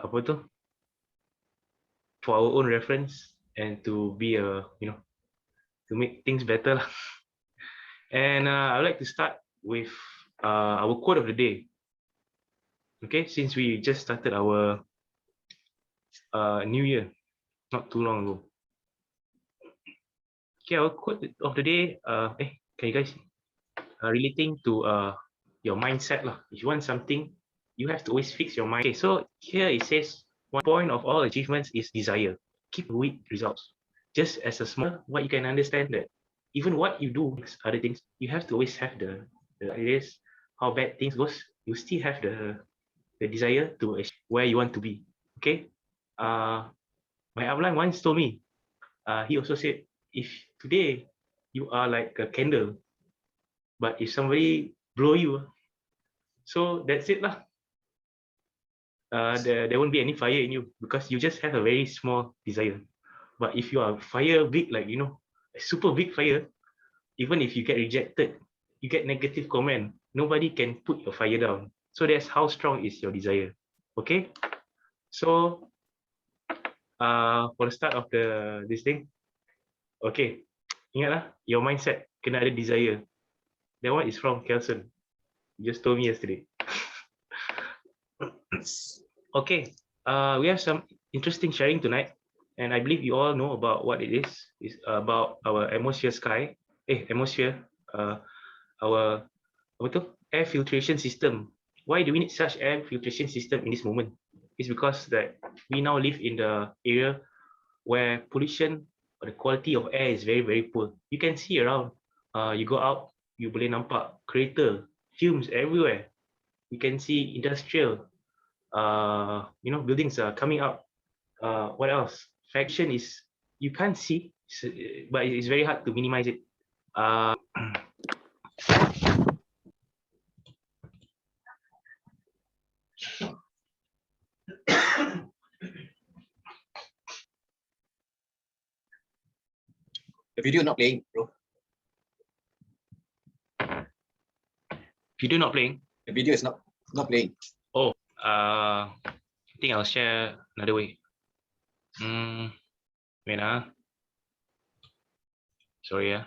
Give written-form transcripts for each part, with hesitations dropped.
apa tu, for our own reference and to be a, to make things better lah. And I would like to start with our quote of the day. Okay, since we just started our new year not too long ago. Okay, our quote of the day, can you guys relating to your mindset lah. If you want something, you have to always fix your mind. Okay, so here it says one point of all achievements is desire. Keep with results. Just as a small, what you can understand that even what you do, other things, you have to always have the ideas, how bad things goes, you still have the desire to achieve where you want to be. Okay. My upline once told me, he also said, if today you are like a candle, but if somebody blow you, so that's it lah. There won't be any fire in you because you just have a very small desire. But if you are fire big, like a super big fire, even if you get rejected, you get negative comment, nobody can put your fire down. So that's how strong is your desire. Okay. So for the start of this thing, okay, ingatlah your mindset kena ada desire. That one is from Kelson. You just told me yesterday. Okay, we have some interesting sharing tonight, and I believe you all know about what it is. It's about our atmosphere our air filtration system. Why do we need such air filtration system in this moment? It's because that we now live in the area where pollution or the quality of air is very, very poor. You can see around, you go out, you boleh nampak crater, fumes everywhere. You can see industrial, buildings are coming up. What else? Fraction is, you can't see, but it's very hard to minimize it. The video not playing, bro. Video not playing? The video is not playing. Oh, I think I'll share another way. Wait, sorry,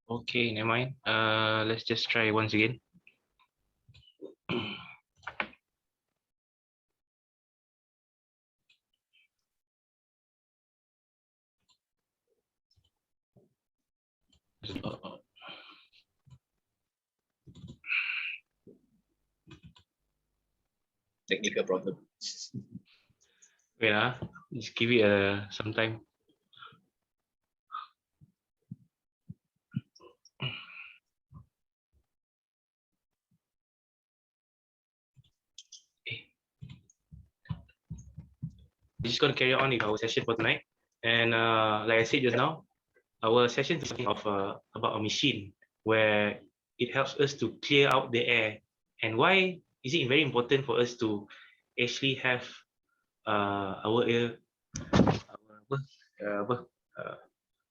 Okay, never mind. Let's just try once again. Technical problem. Wait, just give it some time. We're just going to carry on with our session for tonight. And like I said just now, our session is something of about a machine where it helps us to clear out the air. And why is it very important for us to actually have our air,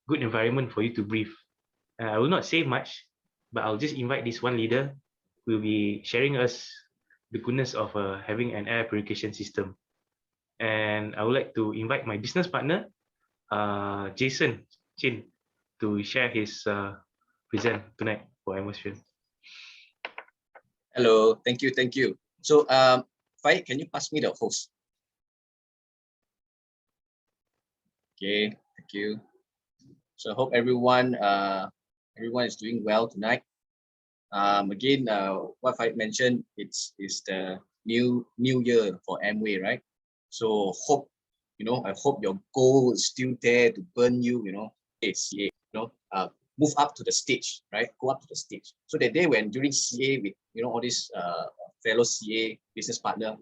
good environment for you to breathe? I will not say much, but I'll just invite this one leader who will be sharing us the goodness of having an air purification system. And I would like to invite my business partner, Jason Chin, to share his present tonight for atmosphere. Hello, thank you. So, Faik, can you pass me the host? Okay, thank you. So I hope everyone is doing well tonight. Again, what Faik mentioned, it's the new year for Amway, right? So hope, I hope your goal is still there to burn you, CA, move up to the stage, right? Go up to the stage. So that day when during CA with, all these fellow CA business partner,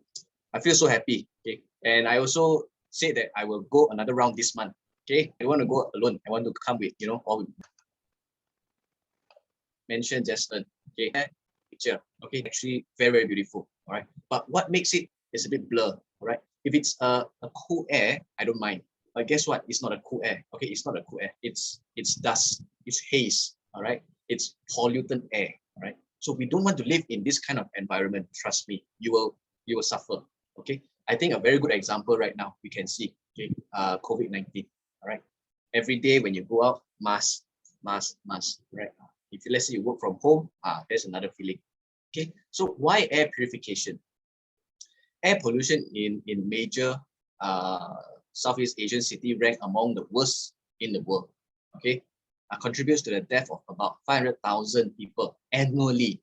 I feel so happy. Okay. And I also say that I will go another round this month. Okay. I don't want to go alone. I want to come with, all mentioned just okay. Picture. Okay. Actually very, very beautiful. All right. But what makes it is a bit blur. All right. If it's a cool air, I don't mind. But guess what? It's not a cool air. Okay, it's not a cool air. It's dust. It's haze. All right. It's polluted air. All right. So we don't want to live in this kind of environment. Trust me, you will suffer. Okay. I think a very good example right now we can see. Okay. COVID-19. All right. Every day when you go out, mask. Right. If let's say you work from home, there's another feeling. Okay. So why air purification? Air pollution in major Southeast Asian city rank among the worst in the world. Okay, contributes to the death of about 500,000 people annually.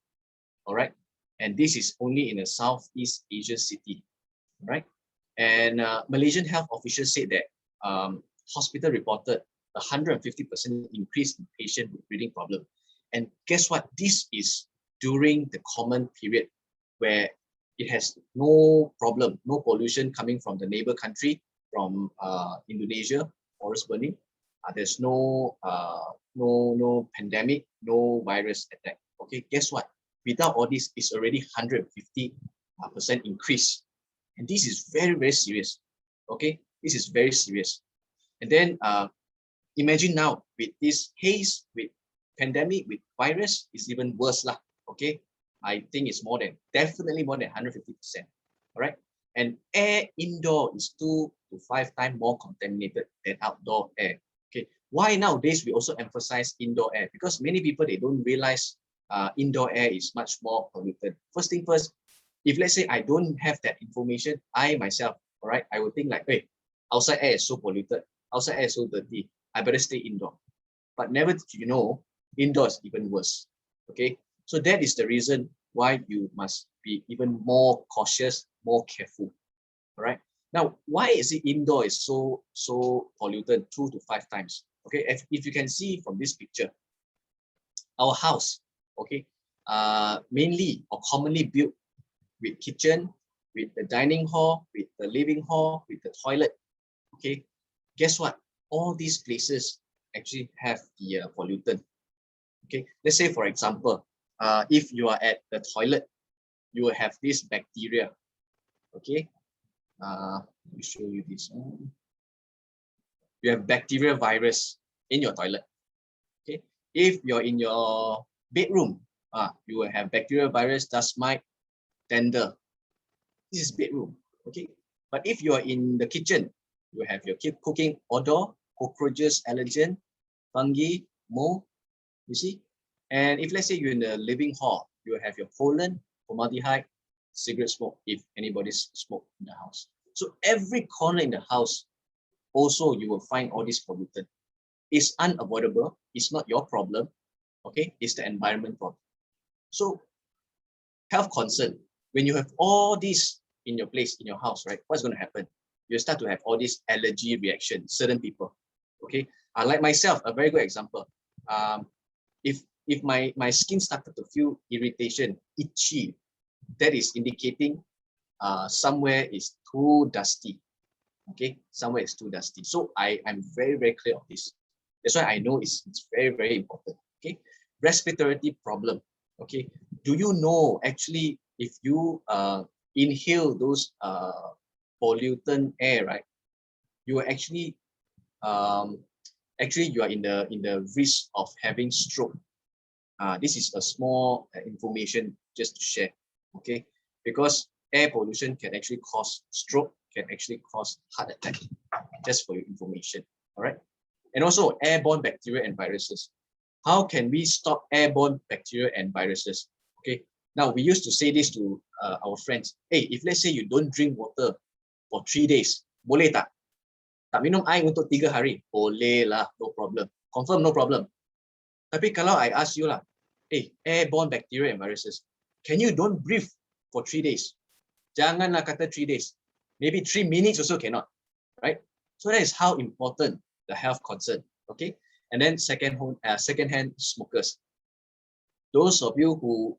All right, and this is only in a Southeast Asian city. Right, and Malaysian health officials said that hospital reported 150% increase in patient with breathing problem. And guess what? This is during the common period where it has no problem, no pollution coming from the neighbor country, from Indonesia, forest burning. There's no pandemic, no virus attack. Okay, guess what? Without all this, it's already 150% increase. And this is very, very serious. Okay, this is very serious. And then imagine now with this haze, with pandemic, with virus, it's even worse lah. Okay, I think it's definitely more than 150%. All right, and air indoor is 2 to 5 times more contaminated than outdoor air. Okay, why nowadays we also emphasize indoor air? Because many people, they don't realize indoor air is much more polluted. First thing first, if let's say I don't have that information, I myself, all right, I would think like, hey, outside air is so polluted, outside air is so dirty, I better stay indoor. But never did you know, indoor is even worse. Okay, so that is the reason why you must be even more cautious, more careful. All right. Now, why is it indoor is so polluted 2 to 5 times? Okay, if you can see from this picture, our house, okay, mainly or commonly built with kitchen, with the dining hall, with the living hall, with the toilet. Okay, guess what? All these places actually have the pollutant. Okay, let's say for example, if you are at the toilet, you will have this bacteria. Okay, let me show you this one. You have bacterial virus in your toilet. Okay, if you're in your bedroom, you will have bacterial virus, dust mite, dander. This is bedroom. Okay, but if you are in the kitchen, you have your cooking odor, cockroaches, allergen, fungi, mold. You see, and if let's say you're in the living hall, you have your pollen, formaldehyde, cigarette smoke, if anybody's smoke in the house. So every corner in the house, also you will find all this pollutant. It's unavoidable. It's not your problem. Okay, it's the environment problem. So health concern, when you have all this in your place, in your house, right? What's going to happen? You start to have all this allergy reaction, certain people. Okay, like myself, a very good example. If my skin started to feel irritation, itchy, that is indicating somewhere is too dusty. Okay, somewhere is too dusty. So I'm very, very clear of this. That's why I know it's very, very important. Okay, respiratory problem. Okay, do you know actually if you inhale those pollutant air, right? You are actually you are in the risk of having stroke. This is a small information just to share. Okay, because air pollution can actually cause stroke, can actually cause heart attack. Just for your information. All right, and also airborne bacteria and viruses. How can we stop airborne bacteria and viruses? Okay, now we used to say this to our friends. Hey, if let's say you don't drink water for 3 days, boleh tak? Tak minum air untuk 3 hari? Boleh lah, no problem. Confirm no problem. Tapi kalau I ask you lah, hey, airborne bacteria and viruses, can you don't breathe for 3 days? Janganlah kata 3 days. Maybe 3 minutes also cannot, right? So that is how important the health concern. Okay, and then second-hand smokers. Those of you who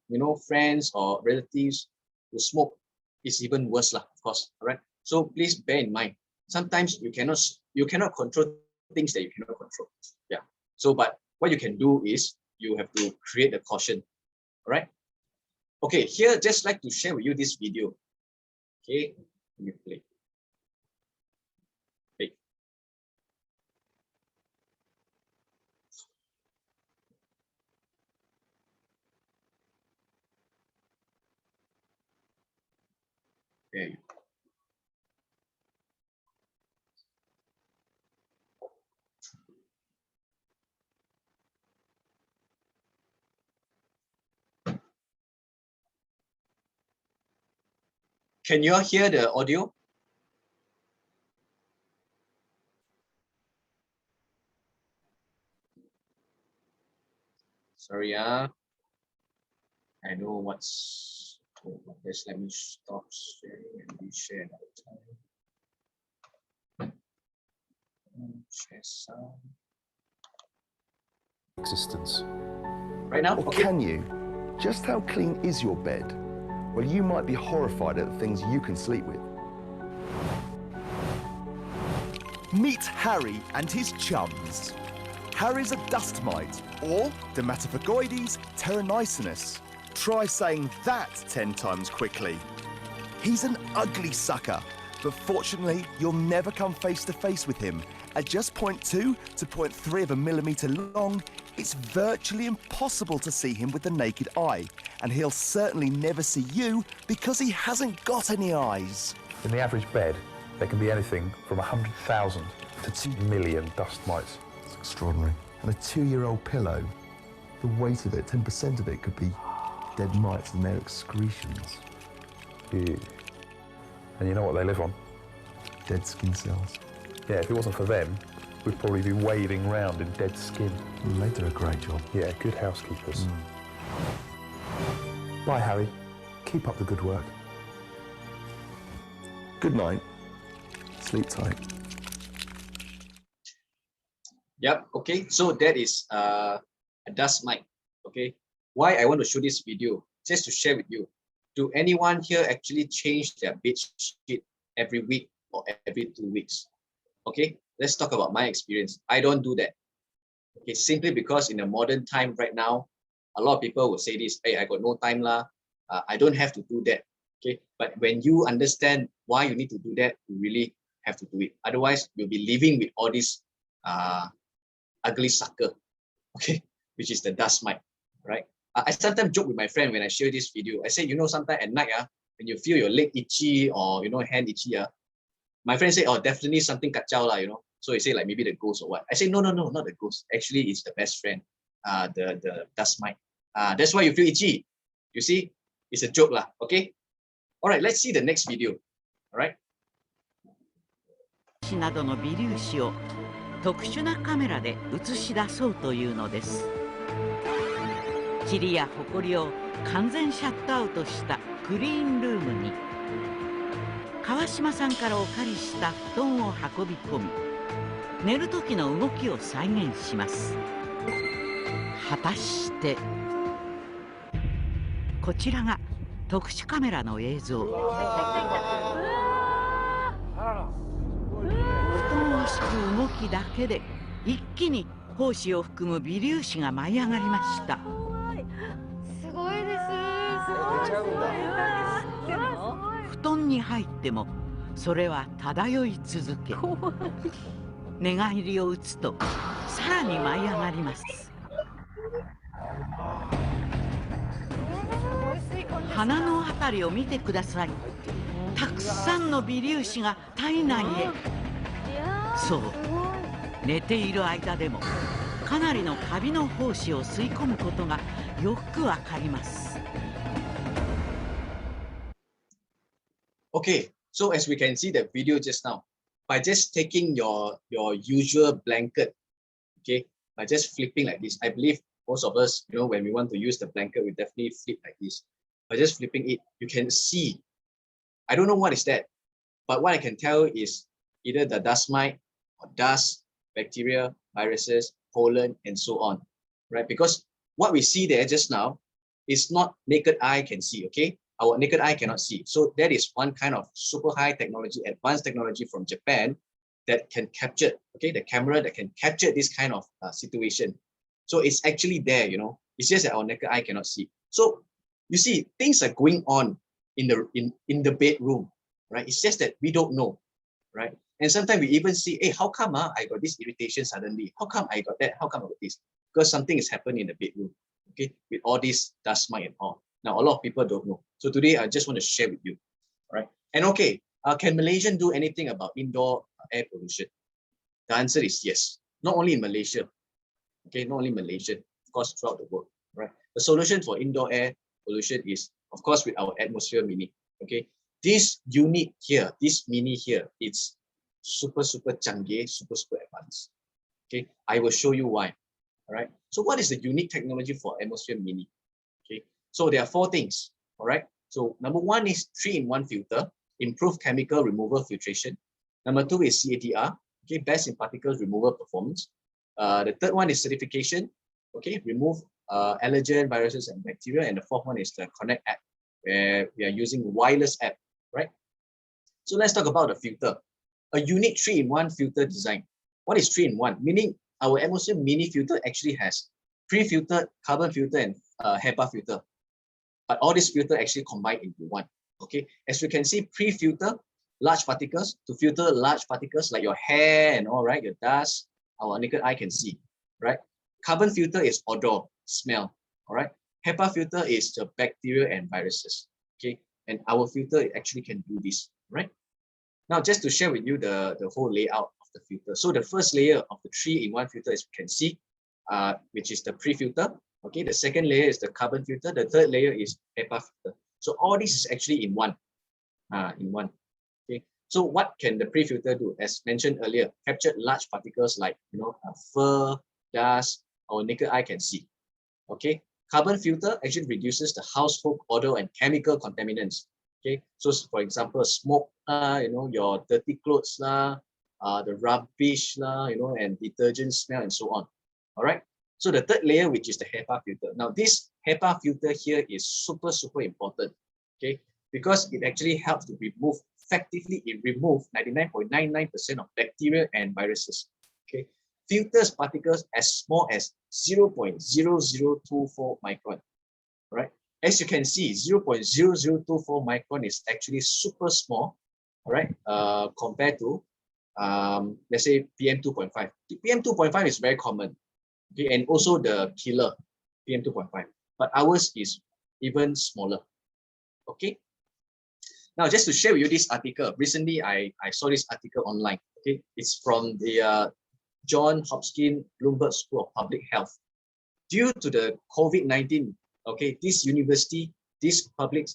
friends or relatives who smoke, is even worse lah, of course. All right. So please bear in mind. Sometimes you cannot control things that you cannot control. Yeah. So, but what you can do is you have to create a caution. All right. Okay. Here, just like to share with you this video. Okay. Let me play. There you go. Can you all hear the audio? Sorry, I know what's. Just let me stop sharing and reshare another time. Share sound. Existence. Right now, Or okay. can you? Just how clean is your bed? Well, you might be horrified at the things you can sleep with. Meet Harry and his chums. Harry's a dust mite, or Dermatophagoides terranicinus. Try saying that 10 times quickly. He's an ugly sucker, but fortunately, you'll never come face to face with him. At just 0.2 to 0.3 of a millimetre long, it's virtually impossible to see him with the naked eye, and he'll certainly never see you because he hasn't got any eyes. In the average bed, there can be anything from 100,000 to 2 million dust mites. It's extraordinary. And a 2-year-old pillow, the weight of it, 10% of it could be dead mites and their excretions. Ew. And you know what they live on? Dead skin cells. Yeah, if it wasn't for them, we'd probably be wading around in dead skin. They do a great job. Yeah, good housekeepers. Bye, Harry. Keep up the good work. Good night. Sleep tight. Yep. Okay. So that is a dust mite. Okay. Why I want to show this video, just to share with you. Do anyone here actually change their bed sheet every week or every 2 weeks? Okay. Let's talk about my experience. I don't do that. Okay. Simply because in the modern time right now, a lot of people will say this, hey, I got no time lah. I don't have to do that. Okay. But when you understand why you need to do that, you really have to do it. Otherwise, you'll be living with all this ugly sucker, okay, which is the dust mite, right? I sometimes joke with my friend when I share this video. I say, you know, sometimes at night, when you feel your leg itchy or, you know, hand itchy, my friend say, oh, definitely something kacau lah, you know. So he say like maybe the ghost or what. I say, no, not the ghost. Actually, it's the best friend, the dust mite. That's why you feel itchy. You see, it's a joke lah, okay? All right, let's see the next video, all right? などの微粒子を特殊なカメラで映し出そうというのです。塵や埃を完全シャットアウトしたクリーンルームに川島さんからお借りした布団を運び込み、寝る時の動きを再現します。果たしてこちらが特殊カメラの映像。布団を敷く動きだけで一気に胞子を含む微粒子が舞い上がりました。すごいです。布団に入ってもそれは漂い続け、寝返りを打つとさらに舞い上がります。鼻のあたりを見てください。たくさんの微粒子が体内へ。そう、寝ている間でもかなりのカビの胞子を吸い込むことがよくわかります。Okay, so as we can see the video just now, by just taking your usual blanket, okay, by just flipping like this, I believe most of us, you know, when we want to use the blanket, we definitely flip like this. By just flipping it, you can see. I don't know what is that, but what I can tell is either the dust mite or dust, bacteria, viruses, pollen, and so on, right? Because what we see there just now is not naked eye can see, okay? Our naked eye cannot see. So that is one kind of super high technology, advanced technology from Japan that can capture, okay, the camera that can capture this kind of situation. So it's actually there, you know, it's just that our naked eye cannot see. So you see, things are going on in the bedroom, right? It's just that we don't know, right? And sometimes we even see, hey, how come I got this irritation suddenly? How come I got that? How come I got this? Because something is happening in the bedroom, okay, with all this dust mite and all. Now, a lot of people don't know. So today, I just want to share with you, all right? And okay, can Malaysian do anything about indoor air pollution? The answer is yes. Not only in Malaysia, okay, not only Malaysia, of course, throughout the world, right? The solution for indoor air pollution is, of course, with our Atmosphere Mini, okay? This unit here, this Mini here, it's super canggih, super advanced, okay? I will show you why, all right? So what is the unique technology for Atmosphere Mini? Okay, so there are 4 things, all right? So number 1 is 3-in-1 filter, improved chemical removal filtration. Number 2 is CATR, okay, best in particles removal performance. The third one is certification, okay, remove allergen, viruses, and bacteria. And the 4th one is the Connect app, where we are using wireless app, right? So let's talk about the filter. A unique 3-in-1 filter design. What is 3-in-1? Meaning our Atmosphere Mini filter actually has pre-filtered carbon filter and HEPA filter. But all these filter actually combine into one. Okay, as you can see, pre-filter large particles to filter large particles like your hair and all, right, your dust, our naked eye can see, right? Carbon filter is odor, smell, all right? HEPA filter is the bacteria and viruses, okay? And our filter actually can do this, right? Now, just to share with you the whole layout of the filter. So the first layer of the 3-in-1 filter, as you can see, which is the pre-filter, okay? The second layer is the carbon filter. The third layer is HEPA filter. So all this is actually in one, okay? So what can the pre-filter do? As mentioned earlier, capture large particles like, fur, dust, our naked eye can see, okay? Carbon filter actually reduces the household odor and chemical contaminants, okay? So for example, smoke, your dirty clothes, the rubbish, and detergent smell and so on, all right? So the third layer, which is the HEPA filter. Now this HEPA filter here is super important, okay? Because it actually helps to remove, effectively it removes 99.99% of bacteria and viruses, okay? Filters particles as small as 0.0024 micron, right? As you can see, 0.0024 micron is actually super small, all right? Compared to, let's say PM2.5. PM2.5 is very common, okay? And also the killer, PM2.5. But ours is even smaller, okay? Now, just to share with you this article, recently I saw this article online, okay? It's from the Johns Hopkins Bloomberg School of Public Health. Due to the COVID-19, okay, this university, this public,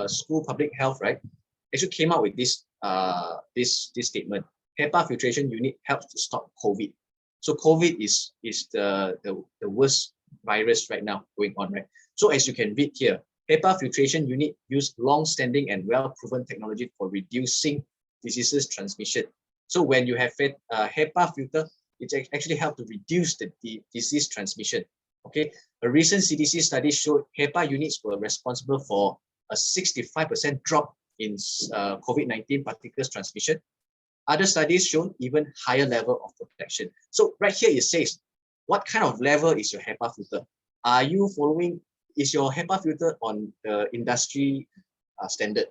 school public health, right, actually came out with this this statement. HEPA filtration unit helps to stop COVID. So COVID is the worst virus right now going on, right? So as you can read here, HEPA filtration unit use long-standing and well-proven technology for reducing diseases transmission. So when you have HEPA filter, it actually helps to reduce the disease transmission. Okay, a recent CDC study showed HEPA units were responsible for a 65% drop in COVID-19 particles transmission. Other studies show even higher level of protection. So right here it says, what kind of level is your HEPA filter? Are you following? Is your HEPA filter on the industry standard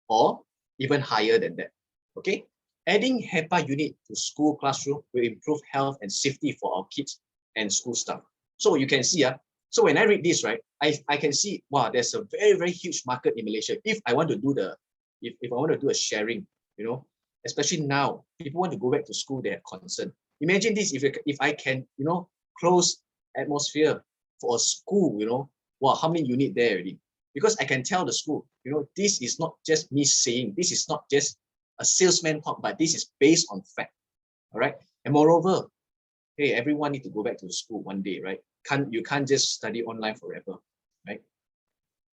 or even higher than that? Okay. Adding HEPA unit to school classroom will improve health and safety for our kids and school staff. So you can see, so when I read this, right, I can see, wow, there's a very huge market in Malaysia. If I want to do if I want to do a sharing, especially now, people want to go back to school, they are concerned. Imagine this, if I can, close atmosphere for a school, wow, how many units there already? Because I can tell the school, this is not just me saying, this is not just a salesman talk, but this is based on fact, all right? And moreover, hey, everyone need to go back to school one day, right? You can't just study online forever, right?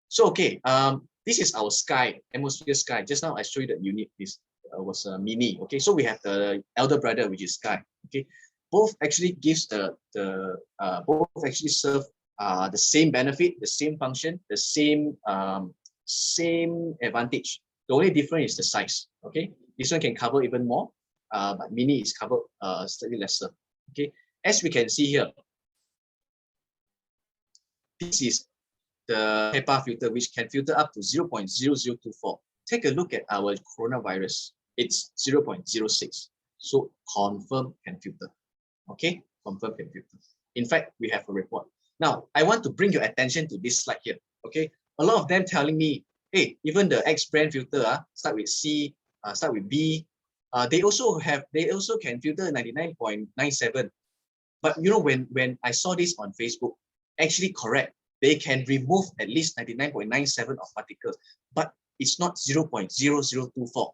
So, okay, this is our sky, atmosphere sky. Just now I showed you that unit was a mini, okay? So we have the elder brother, which is sky, okay? Both actually gives both actually serve the same benefit, the same function, the same advantage. The only difference is the size, okay? This one can cover even more, but mini is covered slightly lesser, okay? As we can see here, this is the HEPA filter, which can filter up to 0.0024. Take a look at our coronavirus. It's 0.06. So confirm can filter, okay? Confirm can filter. In fact, we have a report. Now, I want to bring your attention to this slide here, okay? A lot of them telling me, Hey, even the X brand filter, start with C, start with B, they also can filter 99.97. But you know, when I saw this on Facebook, actually correct, they can remove at least 99.97 of particles, but it's not 0.0024.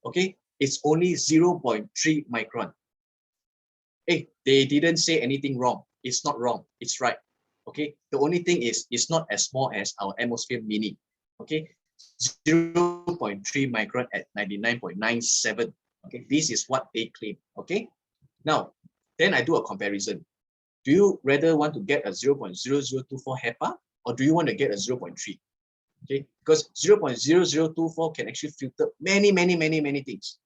Okay, it's only 0.3 micron. Hey, they didn't say anything wrong. It's not wrong. It's right. Okay. The only thing is, it's not as small as our Atmosphere Mini. Okay. 0.3 micron at 99.97. Okay. This is what they claim. Okay. Now, then I do a comparison. Do you rather want to get a 0.0024 HEPA, or do you want to get a 0.3? Okay. Because 0.0024 can actually filter many things.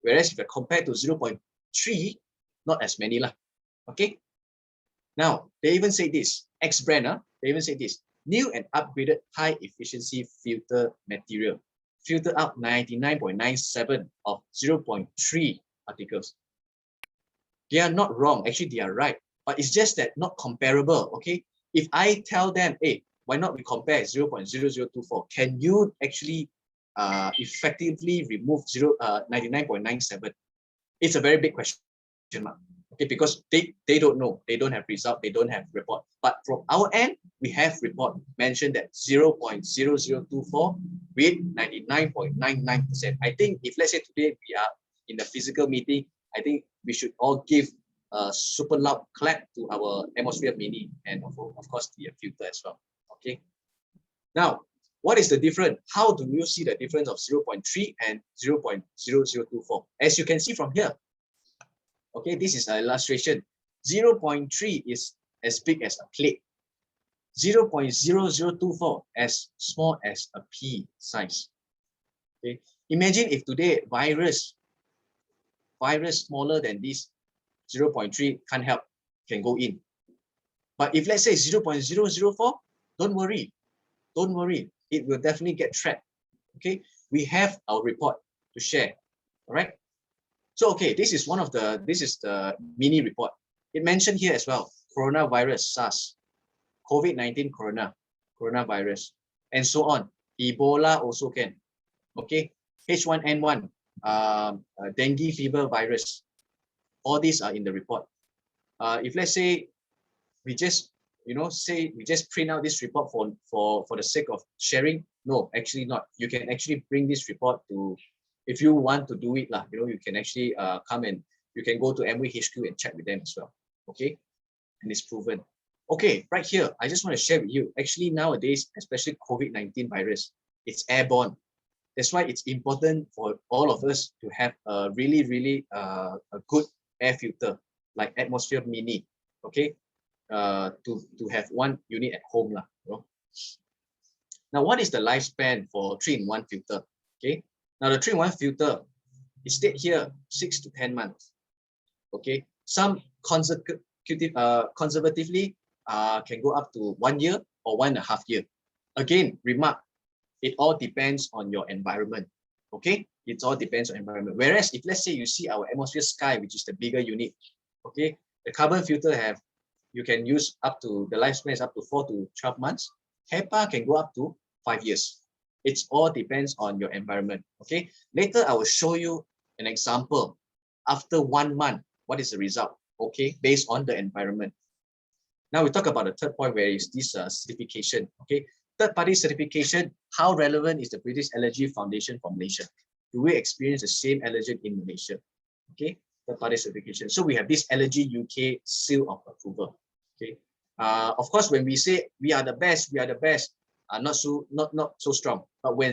Whereas if I compare to 0.3, not as many lah. Okay. Now they even say this X brand, they even say this new and upgraded high efficiency filter material, filter out 99.97 of 0.3 particles. They are not wrong, actually they are right, but it's just that not comparable. Okay, if I tell them, hey, why not we compare 0.0024? Can you actually effectively remove 99.97? It's a very big question. Okay, because they don't know, they don't have result, they don't have report. But from our end, we have report mentioned that 0.0024 with 99.99%. I think if let's say today we are in the physical meeting, I think we should all give a super loud clap to our Atmosphere Mini and of course the filter as well. Okay. Now, what is the difference? How do you see the difference of 0.3 and 0.0024? As you can see from here, okay, this is an illustration. 0.3 is as big as a plate. 0.0024 as small as a pea size. Okay, imagine if today virus smaller than this 0.3 can't help, can go in. But if let's say 0.004, don't worry, it will definitely get trapped. Okay, we have our report to share. All right. So okay, this is the mini report. It mentioned here as well, coronavirus, SARS, COVID-19 coronavirus, and so on. Ebola also can. Okay, H1N1, dengue fever virus. All these are in the report. If let's say we just print out this report for the sake of sharing, no, actually not. You can actually bring this report to, if you want to do it lah, you can actually come and you can go to Amway HQ and check with them as well. Okay, and it's proven. Okay, right here, I just want to share with you. Actually, nowadays, especially COVID-19 virus, it's airborne. That's why it's important for all of us to have a really a good air filter like Atmosphere Mini. Okay, to have one unit at home lah. Now, what is the lifespan for 3-in-1 filter? Okay. Now the 3-in-1 filter is stayed here 6 to 10 months. Okay, some conservatively can go up to 1 year or 1.5 years. Again, remark, it all depends on your environment. Okay, it all depends on environment. Whereas if let's say you see our Atmosphere Sky, which is the bigger unit, okay, the carbon filter you can use up to, the lifespan is up to 4 to 12 months. HEPA can go up to 5 years. It all depends on your environment. Okay. Later, I will show you an example. After 1 month, what is the result? Okay, based on the environment. Now we talk about the third point, where is this certification. Okay, third-party certification. How relevant is the British Allergy Foundation for Malaysia? Do we experience the same allergen in Malaysia? Okay, third-party certification. So we have this Allergy UK seal of approval. Okay. Of course, when we say we are the best, not so strong. But when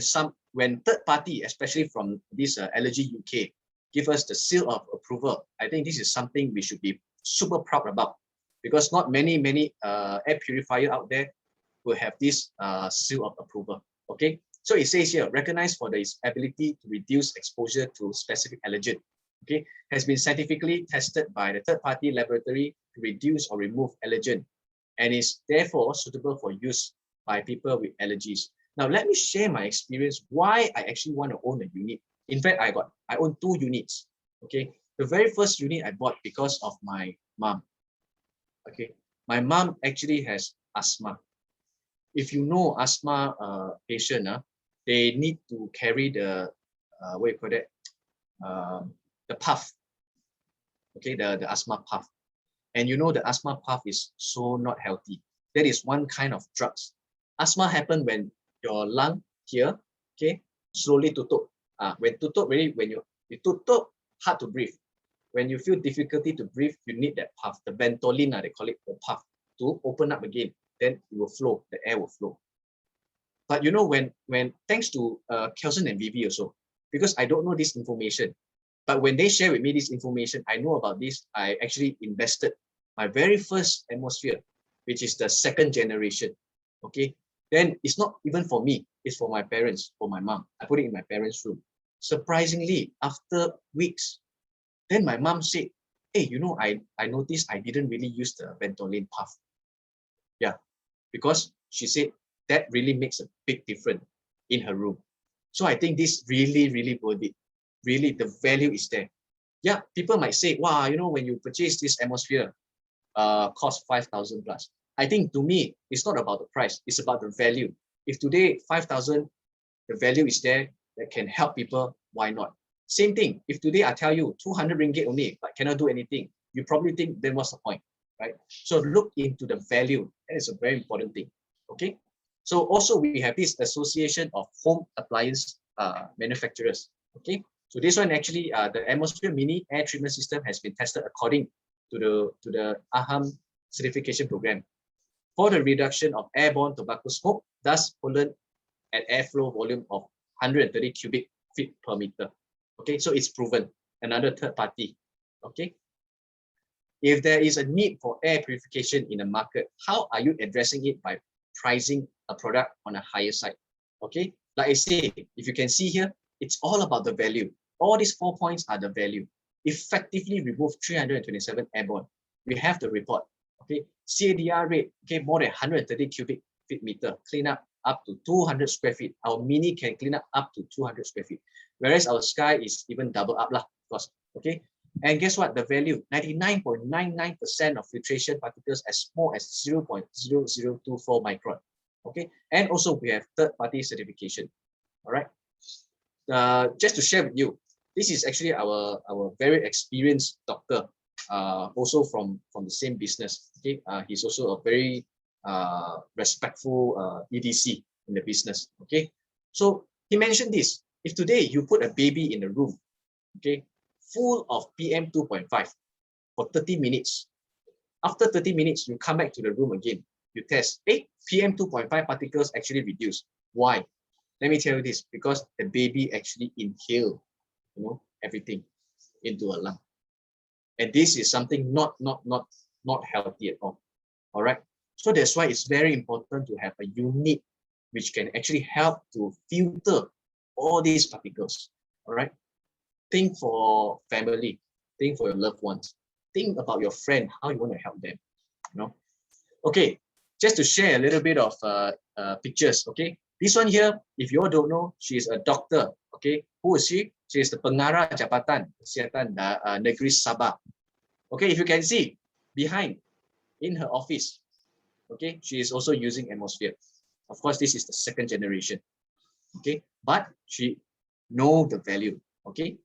third party, especially from this Allergy UK, give us the seal of approval, I think this is something we should be super proud about, because not many air purifier out there will have this seal of approval. Okay, so it says here, recognized for its ability to reduce exposure to specific allergen. Okay, has been scientifically tested by the third-party laboratory to reduce or remove allergen, and is therefore suitable for use by people with allergies. Now, let me share my experience why I actually want to own a unit. In fact, I own 2 units. Okay, the very first unit I bought because of my mom. Okay, my mom actually has asthma. If you know asthma patient, they need to carry the what you call that, the puff. Okay, the asthma puff. And you know the asthma puff is so not healthy. That is one kind of drugs. Asthma happen when your lung here, okay, slowly tutup. When tutup, really, when you tutup, hard to breathe. When you feel difficulty to breathe, you need that puff, the Ventolin, they call it the puff, to open up again. Then it will flow, the air will flow. But you know, when thanks to Kelson and Vivi also, because I don't know this information, but when they share with me this information, I know about this. I actually invested my very first atmosphere, which is the second generation. Okay, then it's not even for me, it's for my parents, for my mom. I put it in my parents' room. Surprisingly, after weeks, then my mom said, hey, you know, I noticed I didn't really use the Ventolin puff. Yeah, because she said that really makes a big difference in her room. So I think this really, really worth it. Really, the value is there. Yeah, people might say, wow, you know, when you purchase this atmosphere, cost 5,000 plus. I think to me, it's not about the price, it's about the value. If today 5,000, the value is there that can help people, why not? Same thing, if today I tell you 200 ringgit only, but cannot do anything, you probably think, then what's the point, right? So look into the value. That is a very important thing, okay? So also we have this Association of Home Appliance Manufacturers, okay? So this one actually, the Atmosphere Mini Air Treatment System has been tested according to the AHAM certification program for the reduction of airborne tobacco smoke, thus pollutant at airflow volume of 130 cubic feet per meter. Okay, so it's proven. Another third party. Okay. If there is a need for air purification in the market, how are you addressing it? By pricing a product on a higher side. Okay, like I say, if you can see here, it's all about the value. All these 4 points are the value. Effectively remove 327 airborne. We have the report. Okay, CADR rate, okay, more than 130 cubic feet meter, clean up to 200 square feet. Our Mini can clean up to 200 square feet, whereas our Sky is even double up lah, of course. Okay, and guess what? The value, 99.99% of filtration particles as small as 0.0024 micron. Okay, and also we have third-party certification. All right. Just to share with you, this is actually our very experienced doctor, also from the same business. Okay, he's also a very respectful EDC in the business. Okay, so he mentioned this: if today you put a baby in a room, okay, full of PM 2.5 for 30 minutes, after 30 minutes you come back to the room again, you test, hey, PM 2.5 particles actually reduce. Why? Let me tell you this: because the baby actually inhale, you know, everything into a lung, and this is something not healthy at all. All right, so that's why it's very important to have a unit which can actually help to filter all these particles. All right, think for family, think for your loved ones, think about your friend, how you want to help them, you know. Okay, just to share a little bit of pictures. Okay, this one here, if you all don't know, she is a doctor. Okay, who is she? She is the Pengarah Jabatan Kesihatan Negeri Sabah. Okay, if you can see behind in her office, okay, she is also using atmosphere. Of course, this is the second generation. Okay, but she know the value. Okay,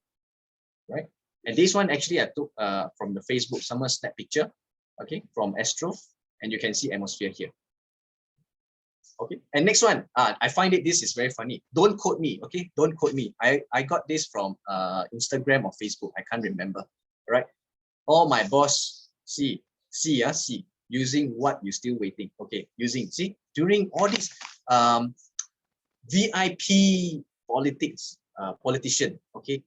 right? And this one actually I took from the Facebook, someone snap picture. Okay, from Astro, and you can see atmosphere here. Okay, and next one, I find this is very funny. Don't quote me, okay? Don't quote me. I got this from Instagram or Facebook. I can't remember. All right. Oh, my boss, see, using what you still waiting. Okay, using, see, during all this VIP politics, politician, okay,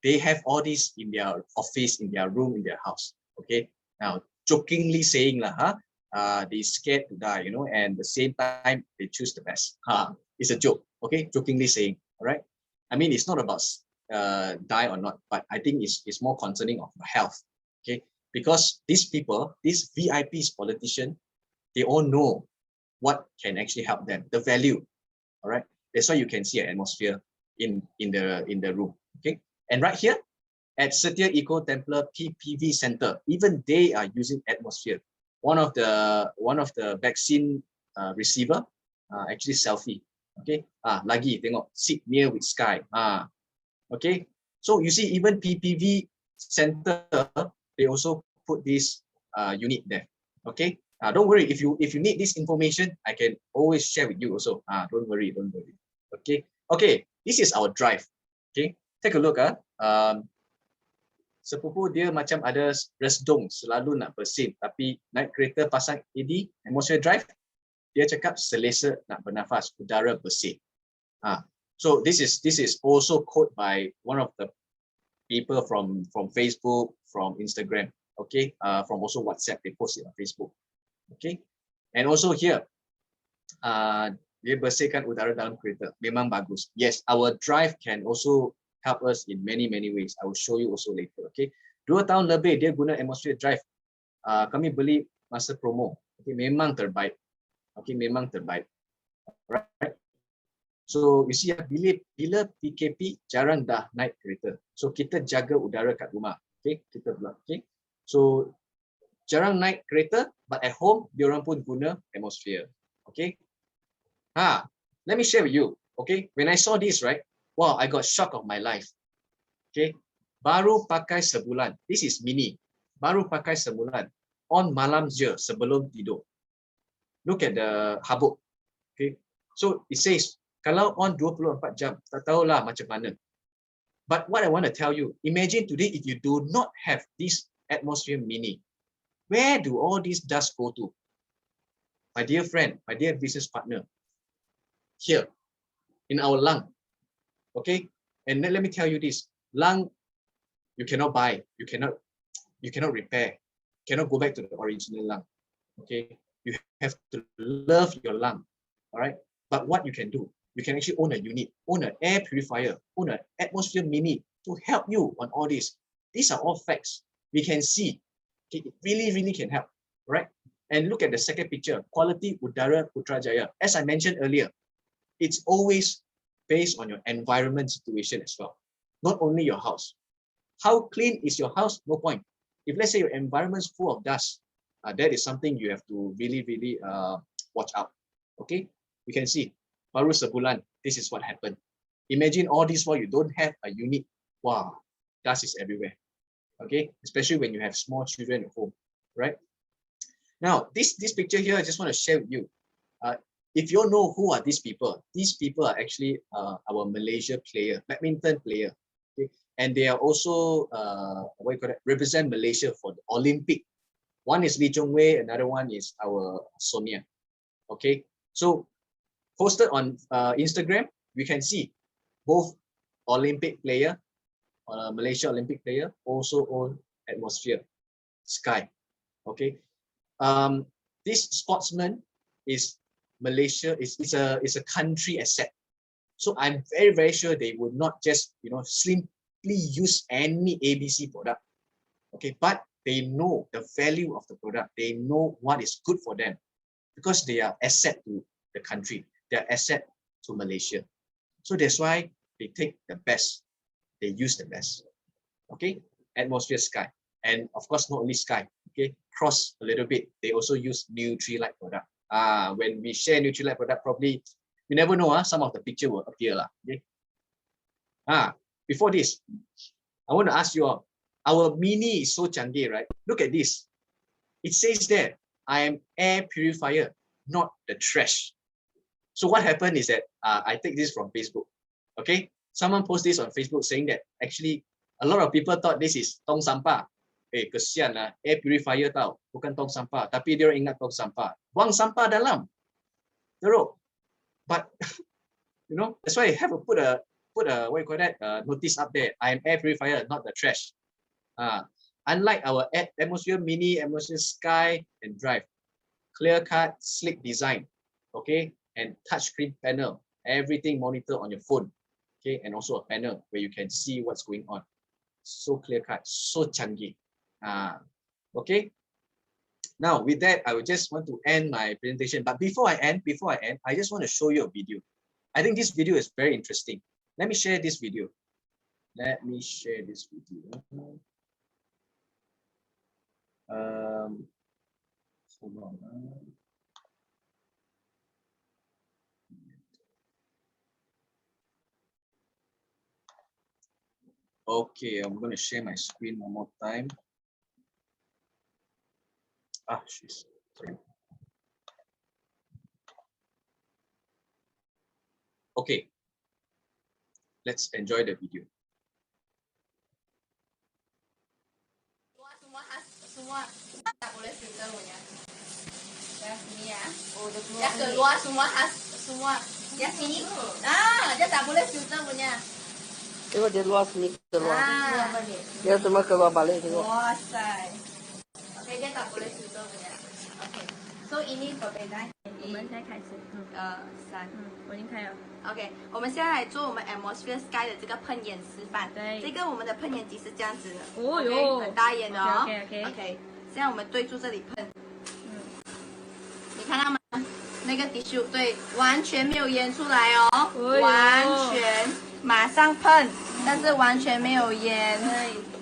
they have all this in their office, in their room, in their house. Okay, now jokingly saying lah, they scared to die, you know, and at the same time they choose the best. It's a joke, okay? Jokingly saying, all right? I mean, it's not about die or not, but I think it's more concerning of health, okay? Because these people, these VIPs, politicians, they all know what can actually help them, the value, all right? That's why you can see an atmosphere in the room, okay? And right here at Setia Eco Templar PPV Center, even they are using atmosphere. One of the vaccine receiver, actually selfie. Okay, lagi tengok sit near with sky. Okay, so you see even PPV center, they also put this unit there. Okay, don't worry, if you need this information, I can always share with you also. Don't worry. Okay, this is our drive. Okay, take a look. Sepupu dia macam ada resdung, selalu nak bersin, tapi naik kereta pasang AD, atmosphere drive, dia cakap selesa nak bernafas, udara bersih. So this is also quote by one of the people from Facebook, from Instagram, okay, from also WhatsApp, they post it on Facebook, okay. And also here, dia bersihkan udara dalam kereta, memang bagus. Yes, our drive can also help us in many ways. I will show you also later, okay. 2 tahun lebih dia guna atmosphere drive. Kami beli masa promo, okay, memang terbaik. Okay, memang terbaik. Right. So you see, bila PKP jarang dah naik kereta. So kita jaga udara kat rumah. Okay, kita bilang. Okay. So jarang naik kereta, but at home diorang pun guna atmosphere. Okay. Let me share with you. Okay, when I saw this, right? Wow, I got shock of my life. Okay, baru pakai sebulan. This is mini. Baru pakai sebulan. On malam je sebelum tidur. Look at the habuk. Okay, so it says kalau on 24 jam, tak tahulah macam mana. But what I want to tell you, imagine today if you do not have this atmosphere mini, where do all this dust go to? My dear friend, my dear business partner, here in our lung. Okay, and then let me tell you this: lung, you cannot buy, you cannot repair, cannot go back to the original lung. Okay, you have to love your lung. All right, but what you can do, you can actually own a unit, own an air purifier, own an atmosphere mini to help you on all this. These are all facts we can see. Okay, it really can help, right? And look at the second picture, quality udara Putrajaya. As I mentioned earlier, it's always based on your environment situation as well, not only your house. How clean is your house? No point. If let's say your environment is full of dust, that is something you have to really watch out. Okay, you can see baru sebulan, this is what happened. Imagine all this while you don't have a unit. Wow, dust is everywhere. Okay, especially when you have small children at home, right? Now this picture here, I just want to share with you. If you know who are these people are actually our Malaysia player, badminton player, okay? And they are also what you call it, represent Malaysia for the Olympic. One is Lee Jong Wei, another one is our Sonia. Okay, so posted on Instagram, we can see both Olympic player, Malaysia Olympic player, also own atmosphere, sky. Okay, this sportsman is Malaysia, is a country asset. So I'm very sure they would not just simply use any ABC product. Okay, but they know the value of the product. They know what is good for them because they are asset to the country. They are asset to Malaysia. So that's why they take the best. They use the best. Okay, atmosphere, sky, and of course not only sky. Okay, cross a little bit. They also use Nutrilite product. When we share Nutrilite product, probably you never know. Some of the picture will appear lah. Okay. Before this, I want to ask you all. Our mini is so canggih, right? Look at this. It says there, I am air purifier, not the trash. So what happened is that I take this from Facebook. Okay, someone post this on Facebook saying that actually a lot of people thought this is tong sampah. Kesian lah, air purifier tau, bukan tong sampah. Tapi dia ingat tong sampah. Buang sampah dalam. Teruk. But that's why I have to put a what you call that, notice up there. I am air purifier, not the trash. Unlike our atmosphere mini, atmosphere sky and drive, clear cut, slick design, okay, and touchscreen panel, everything monitor on your phone, okay, and also a panel where you can see what's going on. So clear cut, so canggih. Okay. Now with that, I would just want to end my presentation. But before I end, I just want to show you a video. I think this video is very interesting. Let me share this video. Hold on. Okay, I'm going to share my screen one more time. She's sorry. Okay, let's enjoy the video. Semua tak boleh filter punya. Yang sini ya. Oh, yang keluar semua semua. Yang sini. Dia tak boleh filter punya. Tengok dia luar sini keluar. Dia semua keluar balik tengok. Wahsai. Okay, dia tak boleh filter punya. Okay. So ini perbezaan. 我们现在开始。 3。我已经开了。 OK， 我们现在来做我们 Atmosphere Sky 的这个喷眼示范。对。这个我们的喷眼机是这样子的。哦哟。很大眼的哦。OK。现在我们对住这里喷。你看到吗？那个 tissue 对，完全没有烟出来哦，完全马上喷，但是完全没有烟。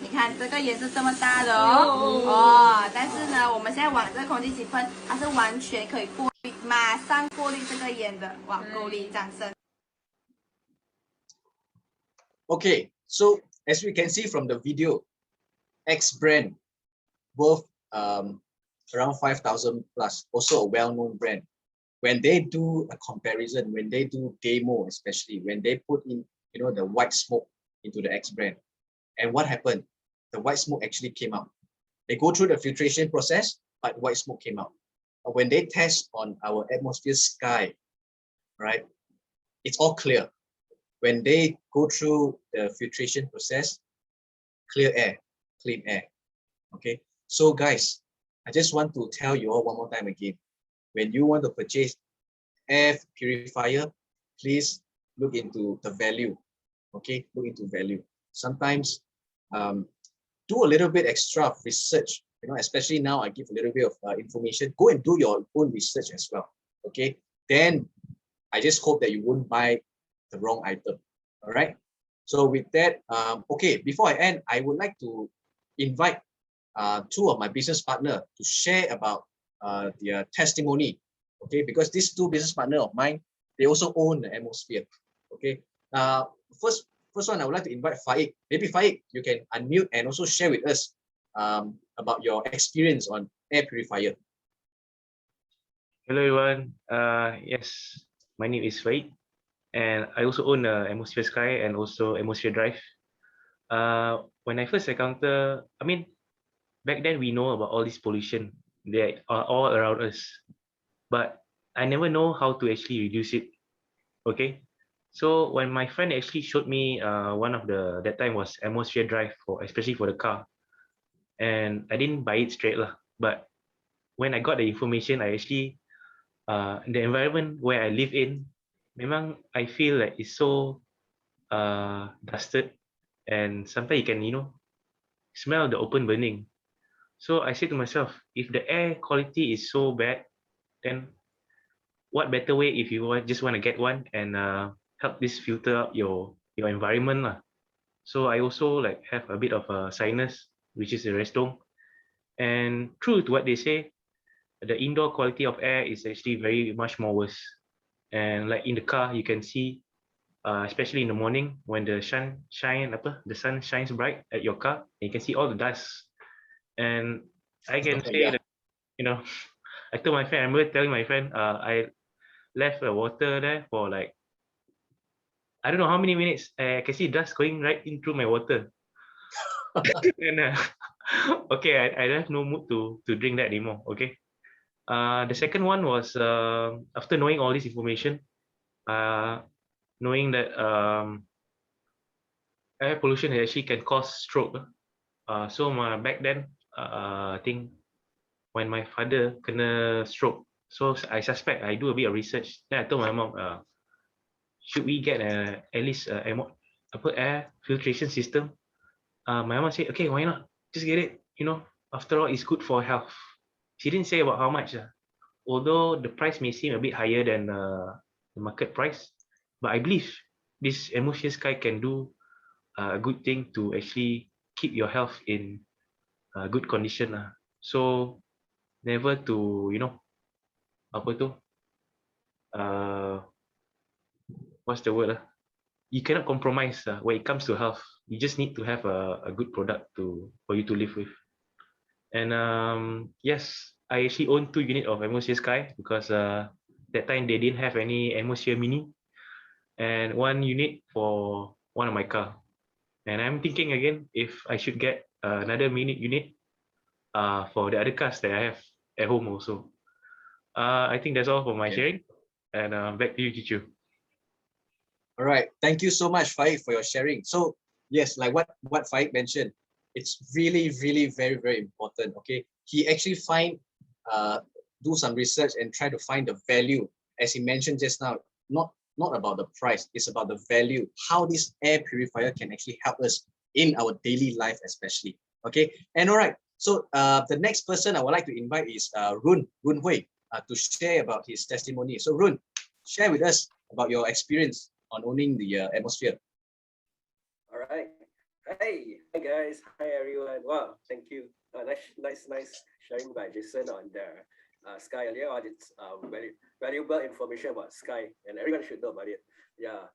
你看这个烟是这么大的哦，但是呢，我们现在往这个空气起喷，它是完全可以过滤，马上过滤这个烟的。哇，够力，掌声。Okay, so as we can see from the video, X brand, worth around 5,000 plus, also a well-known brand. When they do a comparison, when they do demo, especially when they put in, the white smoke into the X brand, and what happened? The white smoke actually came out. They go through the filtration process, but white smoke came out. But when they test on our Atmosphere Sky, right, it's all clear. When they go through the filtration process, clear air, clean air. Okay, so guys, I just want to tell you all one more time again. When you want to purchase air purifier, please look into the value. Okay, look into value. Sometimes do a little bit extra research. Especially now I give a little bit of information. Go and do your own research as well. Okay, then I just hope that you won't buy the wrong item. All right. So with that, okay, before I end, I would like to invite two of my business partner to share about their testimony. Okay, because these two business partner of mine, they also own the Atmosphere. Okay. First one, I would like to invite Faik. Maybe Faik, you can unmute and also share with us about your experience on air purifier. Hello everyone. Yes, my name is Faik, and I also own Atmosphere Sky and also Atmosphere Drive. When I first encounter, back then we know about all this pollution that are all around us, but I never know how to actually reduce it. Okay, so when my friend actually showed me one of that time was Atmosphere Drive especially for the car, and I didn't buy it straight lah. But when I got the information, I actually the environment where I live in, memang I feel like it's so dusted, and sometimes you can smell the open burning. So I said to myself, if the air quality is so bad, then what better way if you just want to get one and help this filter up your environment lah. So I also have a bit of a sinus, which is a restong, and true to what they say, the indoor quality of air is actually very much more worse. And like in the car, you can see, especially in the morning when the sun shines bright at your car, and you can see all the dust. And I can say that, I told my friend, I remember telling my friend, I left the water there for I don't know how many minutes. I can see dust going right in through my water. And okay, I don't have no mood to drink that anymore. Okay. The second one was after knowing all this information, knowing that air pollution actually can cause stroke. So back then, I think when my father kena stroke, so I suspect, I do a bit of research. Then I told my mom, should we get at least air filtration system? My mom said, okay, why not? Just get it. After all, it's good for health. She didn't say about how much, although the price may seem a bit higher than the market price, but I believe this Atmosphere Sky can do a good thing to actually keep your health in good condition. So never to, what's the word? you cannot compromise when it comes to health. You just need to have a good product for you to live with. And yes, I actually own 2 units of Atmosphere Sky because that time they didn't have any Atmosphere Mini, and 1 unit for one of my car. And I'm thinking again if I should get another mini unit for the other cars that I have at home also. I think that's all for my sharing, and back to you, Chichu. All right, thank you so much, Faik, for your sharing. So yes, like what Faik mentioned, it's really, really very, very important. Okay, he actually do some research and try to find the value, as he mentioned just now. Not about the price, it's about the value, how this air purifier can actually help us in our daily life, especially. Okay, and all right, so the next person I would like to invite is Run Hui to share about his testimony. So Run, share with us about your experience on owning the Atmosphere. All right. Hi guys. Hi everyone. Wow, thank you. Nice sharing by Jason on the Sky earlier. It's very valuable information about Sky, and everyone should know about it. Yeah.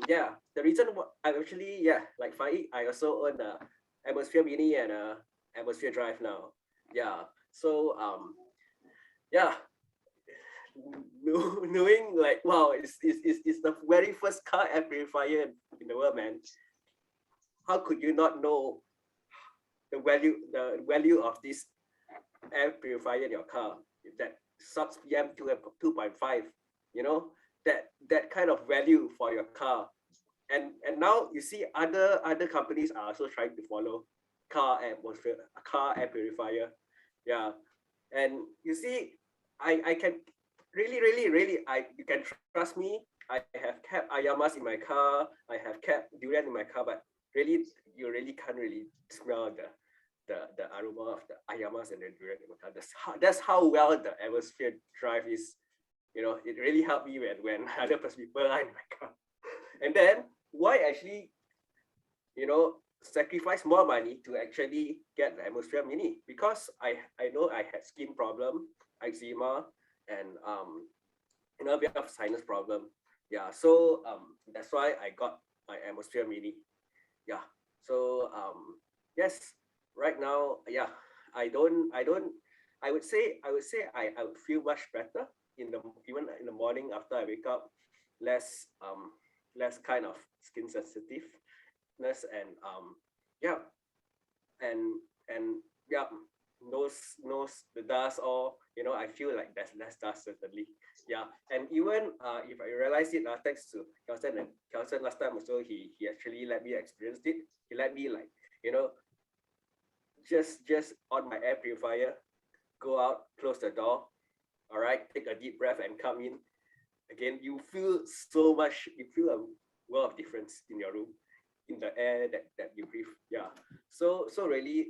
Yeah, the reason I actually like Faik, I also own a Atmosphere Mini and a Atmosphere Drive now. Yeah. So yeah. Knowing like wow, it's the very first car air purifier in the world, man. How could you not know the value of this air purifier in your car that sucks PM 2.5? You know, that kind of value for your car. And now you see other companies are also trying to follow car air purifier. Yeah. And you see, I can really, you can trust me. I have kept ayamas in my car. I have kept durian in my car, but really, you really can't really smell the aroma of the ayamas and the durian in my car. That's how well the Atmosphere Drive is. You know, it really helped me when other people are in my car. And then why actually, you know, sacrifice more money to actually get the Atmosphere Mini? Because I know I had skin problem, eczema, and a bit of sinus problem. Yeah, so that's why I got my Atmosphere Mini. Yeah, so yes, right now, yeah, I would say I would feel much better even in the morning after I wake up, less kind of skin sensitiveness, and yeah, and yeah, nose the dust, or you know, I feel like there's less dust, certainly. Yeah, and even if I realize it, thanks to Kelson, and Kelson last time also, he actually let me experience it. He let me, like, you know, just on my air purifier, go out, close the door, all right, take a deep breath and come in. Again, you feel so much, you feel a world of difference in your room, in the air that you breathe. Yeah, so really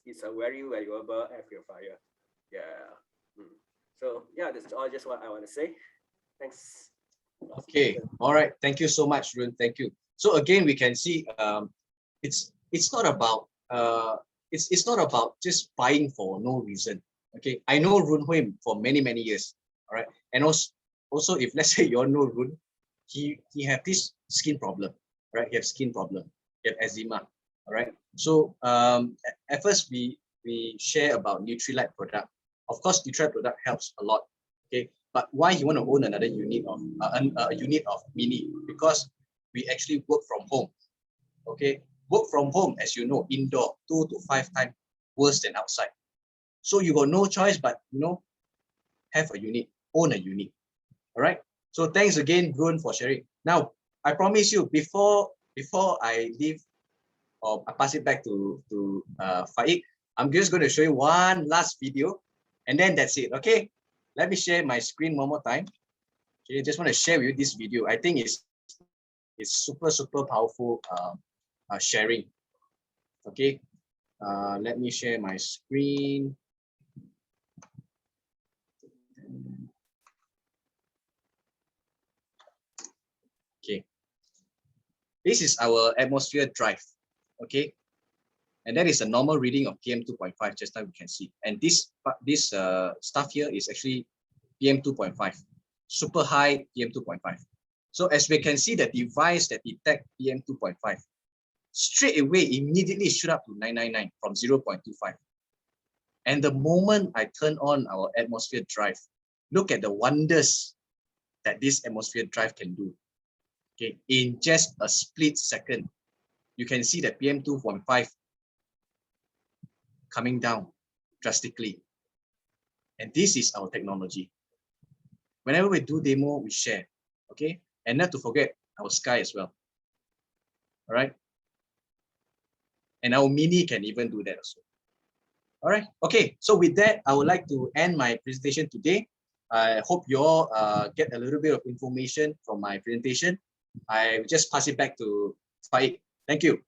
it's a very valuable air purifier. Yeah. So yeah, that's all just what I want to say. Thanks. Okay, all right, thank you so much, Run. Thank you. So again, we can see it's not about it's not about just buying for no reason. Okay, I know Run Hui for many years. All right, and also if let's say you all know Run, he have this skin problem, right? He have skin problem, he have eczema. All right, so at first we share about Nutrilite product. Of course, Nutrilite product helps a lot. Okay, but why you want to own another unit of a unit of Mini? Because we actually work from home. Okay, work from home, as you know, indoor 2 to 5 times worse than outside. So you got no choice but, you know, have a unit, own a unit. All right. So thanks again, Run, for sharing. Now, I promise you, before I leave, or I pass it back to Faik, I'm just going to show you one last video, and then that's it. Okay. Let me share my screen one more time. Okay, just want to share with you this video. I think it's super powerful sharing. Okay. Let me share my screen. Okay, this is our Atmosphere Drive. Okay, and that is a normal reading of PM 2.5, just like we can see. And this stuff here is actually PM 2.5, super high PM 2.5. So as we can see, the device that detect PM 2.5, straight away, immediately shoot up to 999 from 0.25. And the moment I turn on our atmosphere drive, look at the wonders that this atmosphere drive can do. Okay, in just a split second, you can see the PM 2.5 coming down drastically. And this is our technology. Whenever we do demo, we share. Okay, and not to forget our Sky as well. All right. And our Mini can even do that also. All right. Okay. So with that, I would like to end my presentation today. I hope you all get a little bit of information from my presentation. I will just pass it back to Faik. Thank you.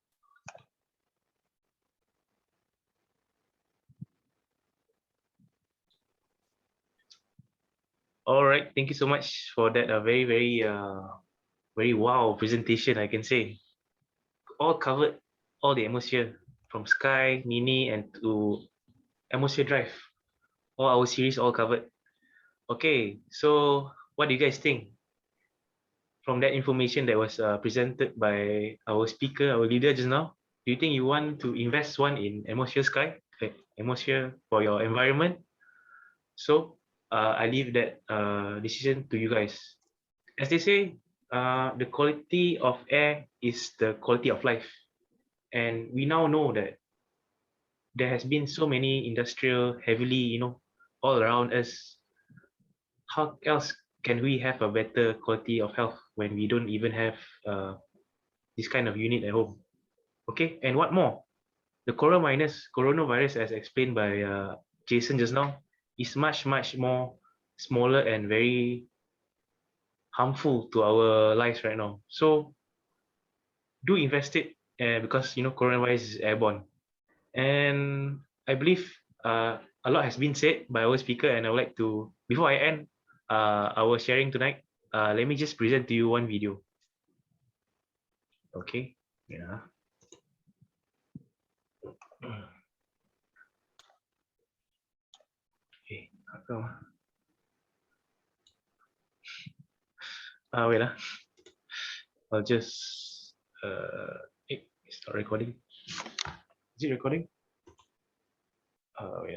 All right, thank you so much for that very wow presentation, I can say. All covered all the atmosphere from Sky, Mini, and to Atmosphere Drive. All our series all covered. Okay, so what do you guys think from that information that was presented by our speaker, our leader just now? Do you think you want to invest one in Atmosphere Sky, Atmosphere for your environment? So I leave that decision to you guys. As they say, the quality of air is the quality of life. And we now know that there has been so many industrial heavily, all around us. How else can we have a better quality of health when we don't even have this kind of unit at home? Okay, and what more? The coronavirus, as explained by Jason just now, is much more smaller and very harmful to our lives right now. So do invest it because coronavirus is airborne. And I believe a lot has been said by our speaker, and I would like to, before I end our sharing tonight, let me just present to you one video. Okay, yeah. Okay, wait, I'll just it's not recording. Is it recording? Wait.